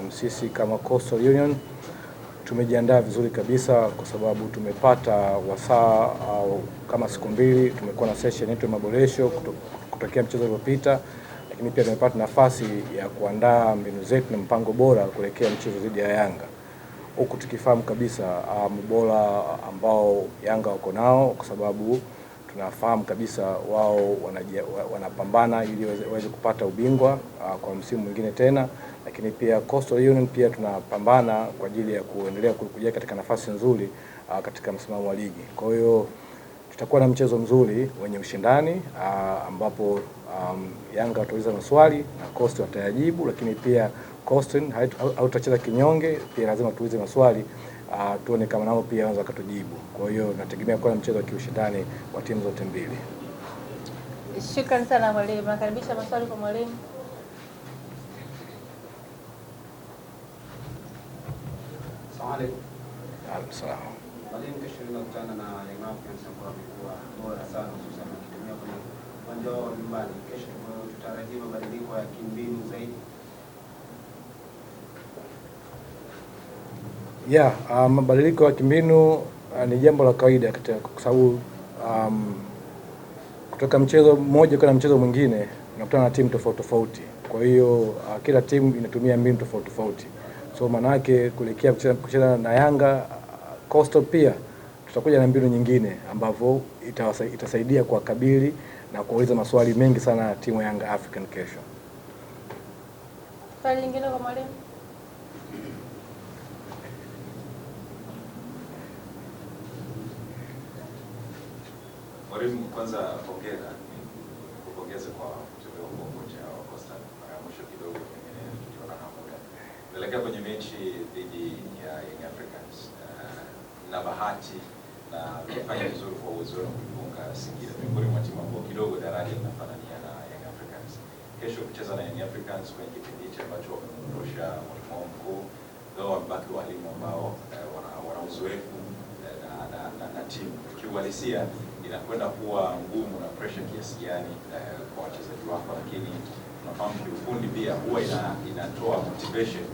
Sisi kama Coastal Union tumejiandaa vizuri kabisa kwa sababu tumepata wasaa kama siku mbili, tumekuwa na session yetu ya maboresho kutokea mchezo uliopita, lakini pia tumepata nafasi ya kuandaa mbinu zetu na mpango bora kuelekea mchezo dhidi ya Yanga, huku tukifahamu kabisa mbora ambao Yanga wako nao, kwa sababu tunafahamu kabisa wao wanapambana ili waweze kupata ubingwa kwa msimu mwingine tena, lakini pia Coastal Union pia tunapambana kwa ajili ya kuendelea kuja katika nafasi nzuri katika msimamo wa ligi. Kwa hiyo tutakuwa na mchezo mzuri wenye ushindani ambapo Yanga watauliza maswali na Coastal watayajibu, lakini pia Coastal hautacheza kinyonge, pia lazima tuulize maswali tuone kama nao pia wanaweza kutujibu. Kwa hiyo nategemea kuwa na mchezo wa kiushindani wa timu zote mbili. Shukrani sana mwalimu. Nakaribisha maswali kwa mwalimu. Salaam. Mwalimu, kesho tunakutana na Young Africans ambao wamekuwa bora sana hususan wakitumia kwenye uwanja wao nyumbani. Kesho tutarajia mabadiliko ya kimbinu zaidi. Mabadiliko ya kimbinu ni jambo la kawaida kwa sababu kutoka mchezo mmoja kwenda mchezo mwingine unakutana na timu tofauti tofauti. Kwa hiyo kila timu inatumia mbinu tofauti tofauti. So maana yake kuelekea kucheza na Yanga, Coastal pia tutakuja na mbinu nyingine ambavyo itasaidia kuwakabili na kuuliza maswali mengi sana timu ya Yanga African kesho. Swali lingine kwa mwalimu? Mwalimu, kwanza hongera, kupongeza kwa mchezo wa kocha wa Coastal. Mara mwisho kidogo tukiona na muda tunaelekea kwenye mechi dhidi ya Young Africans, na bahati na kufanya vizuri kwa uwezo wao kufunga Singida, miongoni mwa timu ambao kidogo daraja linafanania na Young Africans. Kesho kucheza na Young Africans kwenye kipindi hicho ambacho wamemrusha mwalimu mkuu, leo wamebaki walimu ambao wana uzoefu na timu. Kiuhalisia inakwenda kuwa ngumu na pressure kiasi gani kwa wachezaji wako, lakini tunafahamu kiufundi pia huwa inatoa motivation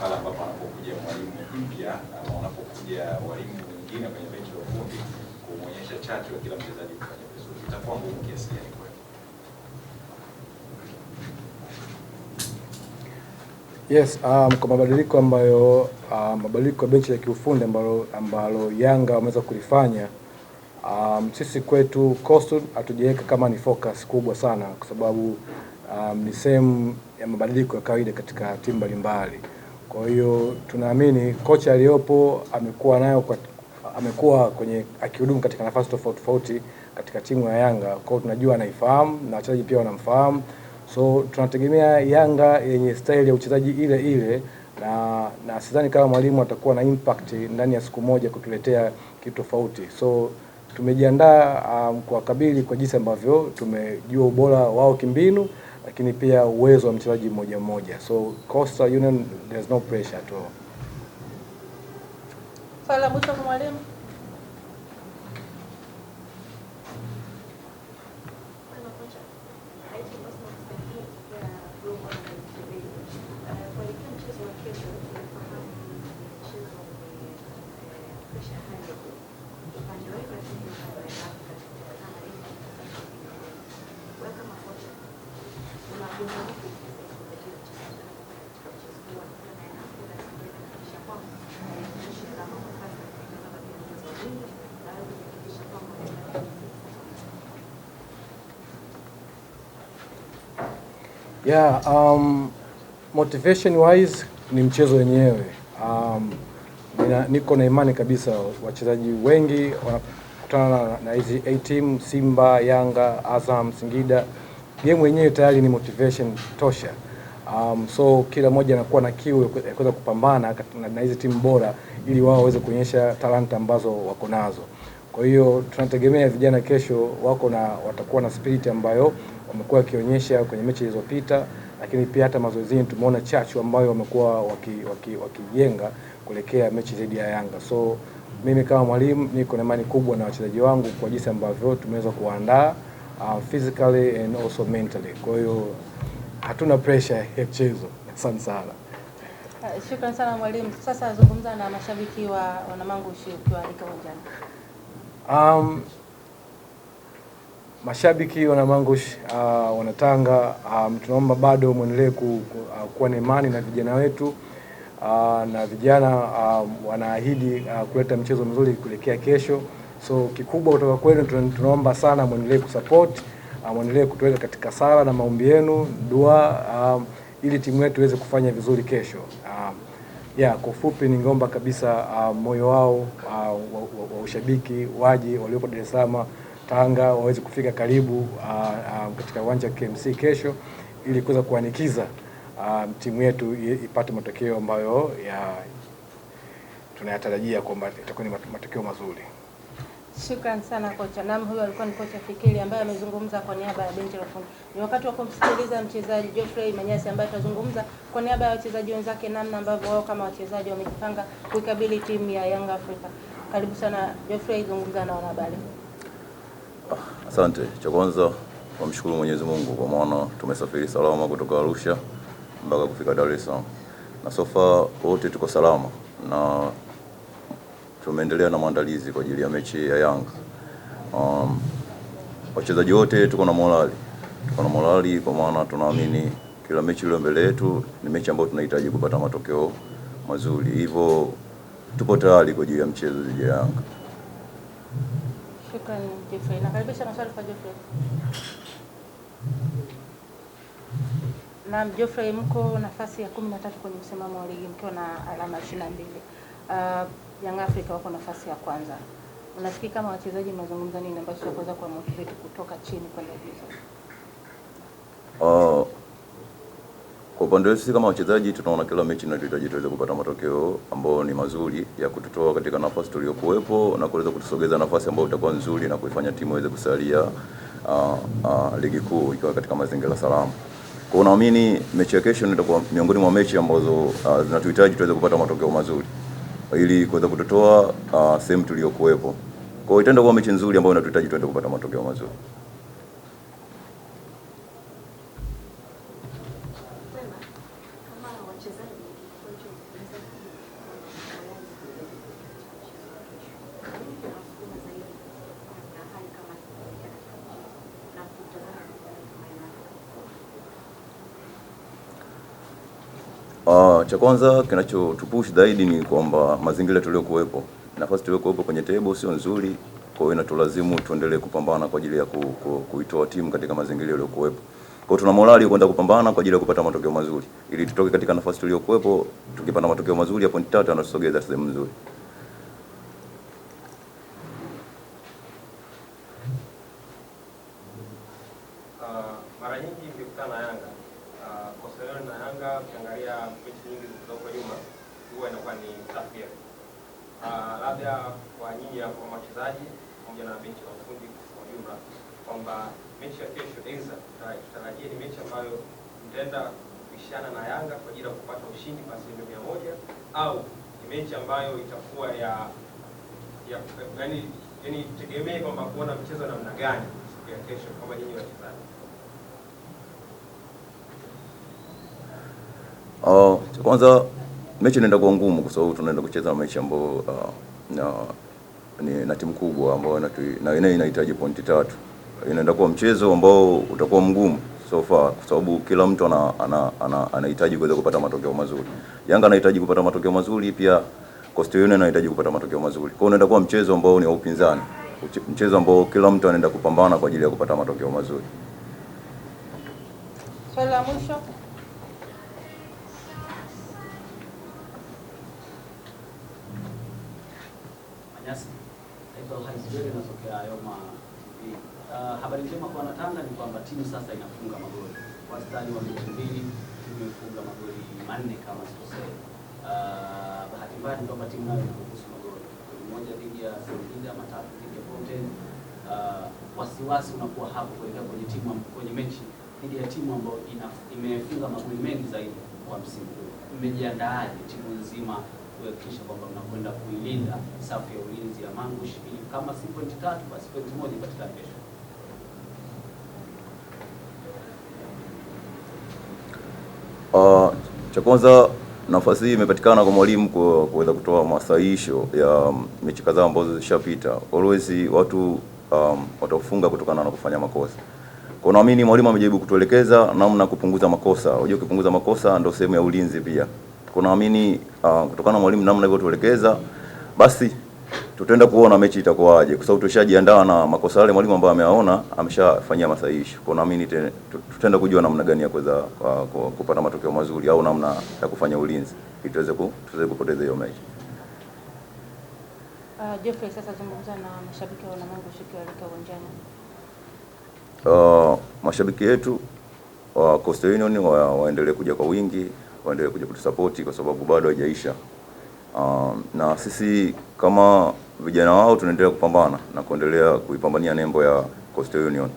pale ambapo anapokuja mwalimu mpya ama unapokuja walimu wengine kwenye benchi la ufundi kuonyesha chati wa kila mchezaji kufanya vizuri. Itakuwa ngumu kiasi gani kwake? Yes, kwa mabadiliko ambayo mabadiliko ya benchi la kiufundi ambalo Yanga wameweza kulifanya, sisi kwetu Coastal hatujaweka kama ni focus kubwa sana, kwa sababu ni sehemu ya mabadiliko ya kawaida katika timu mbalimbali. Kwa hiyo tunaamini kocha aliyopo amekuwa akihudumu katika nafasi tofauti tofauti katika timu ya Yanga. Kwa hiyo tunajua anaifahamu na wachezaji pia wanamfahamu. So tunategemea Yanga yenye style ya uchezaji ile ile, na sidhani kama mwalimu atakuwa na impact ndani ya siku moja kutuletea kitu tofauti. So tumejiandaa kwa kabili kwa jinsi ambavyo tumejua ubora wao kimbinu, lakini pia uwezo wa mchezaji mmoja mmoja. So Coastal Union, there's no pressure at all. Swali la mwisho kwa mwalimu. Motivation wise ni mchezo wenyewe. Niko na imani kabisa wachezaji wengi wanakutana na hizi A team, Simba, Yanga, Azam, Singida. Game wenyewe tayari ni motivation tosha. So kila mmoja anakuwa na kiu ya kuweza kupambana na hizi timu bora ili wao waweze kuonyesha talanta ambazo wako nazo. Kwa hiyo tunategemea vijana kesho watakuwa na spirit ambayo wamekuwa wakionyesha kwenye mechi zilizopita, lakini pia hata mazoezini tumeona chachu ambayo wamekuwa wakijenga kuelekea mechi dhidi ya Yanga. So mimi kama mwalimu niko na imani kubwa na wachezaji wangu kwa jinsi ambavyo tumeweza kuandaa physically and also mentally. Kwa hiyo hatuna pressure ya mchezo. Asante sana. Shukrani sana mwalimu. Sasa zungumza na mashabiki wa Wanamangushi ukiwaalika uwanjani. Mashabiki Wanamangushi, Wanatanga, tunaomba bado muendelee kuwa na imani na vijana wetu, na vijana wanaahidi kuleta mchezo mzuri kuelekea kesho. So kikubwa kutoka kwenu tunaomba sana muendelee kusupport, muendelee kutuweka katika sala na maombi yenu, dua, ili timu yetu iweze kufanya vizuri kesho. Kwa ufupi ningeomba kabisa moyo wao wa ushabiki waje waliopo Dar es Salaam, Tanga waweze kufika karibu katika uwanja wa KMC kesho ili kuweza kuanikiza timu yetu ipate matokeo ambayo tunayatarajia kwamba itakuwa ni matokeo mazuri. Shukrani sana kocha. Naam, huyo alikuwa ni kocha Fikiri ambaye amezungumza kwa niaba ya benchi la ufundi. Ni wakati wa kumsikiliza mchezaji Geoffrey Manyasi ambaye atazungumza kwa niaba ya wachezaji wenzake namna ambavyo wao kama wachezaji wamejipanga kuikabili timu ya Young Africa. Karibu sana Geoffrey, zungumza na wanahabari. Asante. Cha kwanza kumshukuru Mwenyezi Mungu kwa maana tumesafiri salama kutoka Arusha mpaka kufika Dar es Salaam. Na so far wote tuko salama na tumeendelea na maandalizi kwa ajili ya mechi ya Yanga. Wachezaji wote tuko na morali. Tuko na morali kwa maana tunaamini kila mechi ile mbele yetu ni mechi ambayo tunahitaji kupata matokeo mazuri. Hivyo tupo tayari kwa ajili ya mchezo dhidi ya Yanga. Shukrani Geoffrey. Nakaribisha maswali kwa Geoffrey. Na Geoffrey, mko nafasi ya 13 kwenye msimamo wa ligi mkiwa na alama 22. Young Africa wako nafasi ya kwanza. Unafikiri kama wachezaji mnazungumza nini ambacho kitaweza kuwa motivate kutoka chini kwenda juu? Kwa upande wetu kama wachezaji tunaona kila mechi tunahitaji tuweze kupata matokeo ambayo ni mazuri ya kututoa katika nafasi tuliyokuepo na kuweza kutusogeza nafasi ambayo itakuwa nzuri na kuifanya timu iweze kusalia ligi kuu ikiwa katika mazingira salama. Kwa naamini mechi ya kesho itakuwa miongoni mwa mechi ambazo zinatuhitaji tuweze kupata matokeo mazuri ili kuweza kututoa sehemu tuliyokuepo. Kwa hiyo itaenda kuwa mechi nzuri ambayo inatuhitaji tuweze kupata matokeo mazuri. Cha kwanza kinachotupush zaidi ni kwamba mazingira tuliyokuepo, nafasi tuliyokuepo kwenye table sio nzuri, kwa hiyo inatulazimu tuendelee kupambana kwa ajili ya kuitoa timu katika mazingira yaliyokuepo. Kwa hiyo tuna morali kwenda kupambana kwa ajili ya kupata matokeo mazuri ili tutoke katika nafasi tuliyokuepo, tukipata matokeo mazuri ya pointi 3 na tusogeze sehemu nzuri. Mara nyingi mkikutana na Yanga, Coastal na Yanga ukiangalia mechi nyingi zilizopo nyuma huwa inakuwa ni tough game. Labda kwa nyinyi kwa wachezaji pamoja na benchi la ufundi kwa jumla kwamba mechi ya kesho aidha tutarajie ni mechi ambayo mtaenda kuishana na Yanga kwa ajili ya kupata ushindi kwa 100% au ni mechi ambayo itakuwa yani tegemee kwamba kuona mchezo namna gani siku ya kesho kama nyinyi wachezaji? Kwanza mechi inaenda kuwa ngumu kwa sababu tunaenda kucheza mechi ambayo na timu kubwa ambayo na inahitaji pointi 3. Inaenda kuwa mchezo ambao utakuwa mgumu so far kwa sababu kila mtu anahitaji kuweza kupata matokeo mazuri. Yanga anahitaji kupata matokeo mazuri, pia Coastal Union anahitaji kupata matokeo mazuri. Kwa hiyo unaenda kuwa mchezo ambao ni wa upinzani. Mchezo ambao kila mtu anaenda kupambana kwa ajili ya kupata matokeo mazuri. Swali la mwisho. Habari njema kwa Wanatanga ni kwamba timu sasa inafunga magoli. Wastani wa mechi mbili timu imefunga magoli 4 kama sikosei. Bahati mbaya ni kwamba timu nayo inaruhusu magoli. Goli moja dhidi ya Singida, 3 dhidi ya Fountain. Wasiwasi unakuwa hapo kuelekea kwenye mechi dhidi ya timu ambayo imefunga magoli mengi zaidi kwa msimu huu. Mmejiandaaje timu nzima kuhakikisha kwamba mnakwenda kuilinda safu ya ulinzi ya Mangush ili kama si pointi 3 basi pointi 1 katika kesho? Cha kwanza nafasi hii imepatikana kwa mwalimu kuweza kutoa masahisho ya mechi kadhaa ambazo zishapita. Always watu watafunga kutokana na kufanya makosa. Kwa naamini mwalimu amejaribu kutuelekeza namna kupunguza makosa. Unajua kupunguza makosa ndio sehemu ya ulinzi pia. Kwa naamini kutokana na mwalimu namna alivyotuelekeza, basi tutaenda kuona mechi itakuwaje, kwa sababu tushajiandaa na makosa yale mwalimu ambaye ameaona ameshafanyia masahihisho. Kwa naamini tutaenda kujua namna gani ya kuweza kupata matokeo mazuri au namna ya kufanya ulinzi ili tuweze kupoteza hiyo mechi. Geoffrey, sasa zungumza na mashabiki wa Namungo shikiwalika uwanjani. Mashabiki yetu wa Coastal Union waendelee kuja kwa wingi, waendelee kuja kutusapoti kwa sababu bado haijaisha. Na sisi kama vijana wao tunaendelea kupambana na kuendelea kuipambania nembo ya Coastal Union.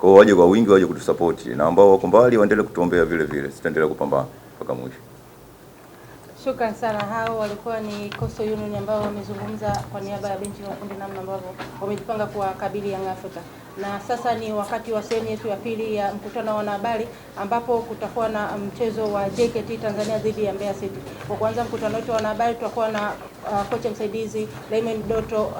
Kwa hiyo waje kwa wingi, waje kutusapoti, na ambao wako mbali waendelee kutuombea vile vile. Tutaendelea kupambana mpaka mwisho. Shukran sana. Hao walikuwa ni Coastal Union ambao wamezungumza kwa niaba ya benchi la ufundi namna ambavyo wamejipanga kuwakabili Young Africa. Na sasa ni wakati wa sehemu yetu ya pili ya mkutano wa wanahabari ambapo kutakuwa na mchezo wa JKT Tanzania dhidi ya Mbeya City. Kwa kwanza mkutano wetu wa wanahabari tutakuwa na kocha msaidizi Raymond Doto